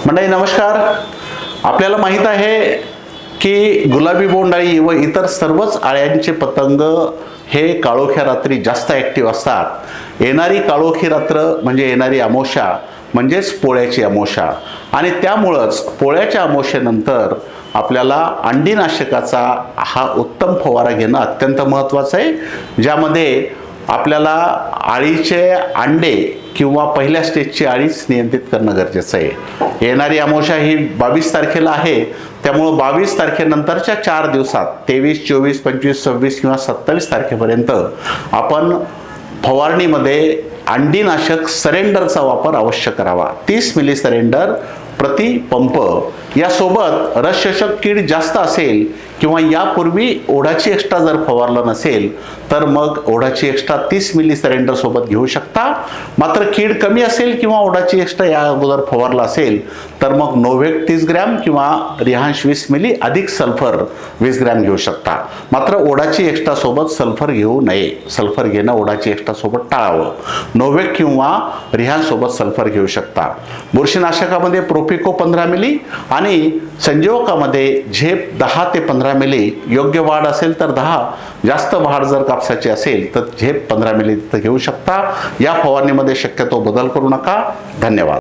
मंडळी नमस्कार। आपल्याला माहित आहे की गुलाबी बोंडअळी व इतर सर्वच अळ्यांचे पतंग हे काळोख्या रात्री जास्त ऍक्टिव्ह असतात। येणारी काळोखी रात्र म्हणजे येणारी अमावस्या म्हणजेच पोळ्याची अमावस्या आणि त्यामुळेच पोळ्याच्या अमावस्येनंतर आपल्याला अंडीनाशकाचा हा उत्तम फवारा घेणं अत्यंत महत्त्वाचं आहे, ज्यामध्ये आपल्याला अळीचे अंडे किंवा पहिल्या स्टेजची अळीच नियंत्रित करणं गरजेचं आहे। येणारी अमावस्या ही 22 तारखेला आहे, त्यामुळे 22 तारखेनंतरच्या 4 दिवसात 23, 24, 25, 26 किंवा 27 तारखेपर्यंत आपण फवारणीमध्ये अंडीनाशक सरेंडरचा वापर अवश्य करावा। 30 मिली सरेंडर प्रति पंप। यासोबत रसशोषक कीड जास्त असेल किंवा यापूर्वी ओढाची एक्स्ट्रा जर फवारलं नसेल तर मग ओढाची एक्स्ट्रा 30 मिली सरेंडर सोबत घेऊ शकता। मात्र कीड कमी असेल किंवा ओढाची एक्स्ट्रा या अगोदर फवारला असेल तर मग नोव्हेक 30 ग्रॅम किंवा रिहांश 20 मिली अधिक सल्फर 20 ग्रॅम घेऊ शकता। मात्र ओढाची एक्स्ट्रा सोबत सल्फर घेऊ नये। सल्फर घेणं ओढाची एक्स्ट्रा सोबत टाळावं। नोव्हेक किंवा रिहांश सोबत सल्फर घेऊ शकता। बुरशीनाशकामध्ये प्रोपिको 15 मिली आणि संजीवकामध्ये झेप 10 ते 15 मिली। योग्य वाढ असेल तर 10, जास्त वाढ जर कापसाची असेल तर झेप 15 मिली घेऊ शकता। या फवारणीमध्ये शक्यतो बदल करू नका। धन्यवाद।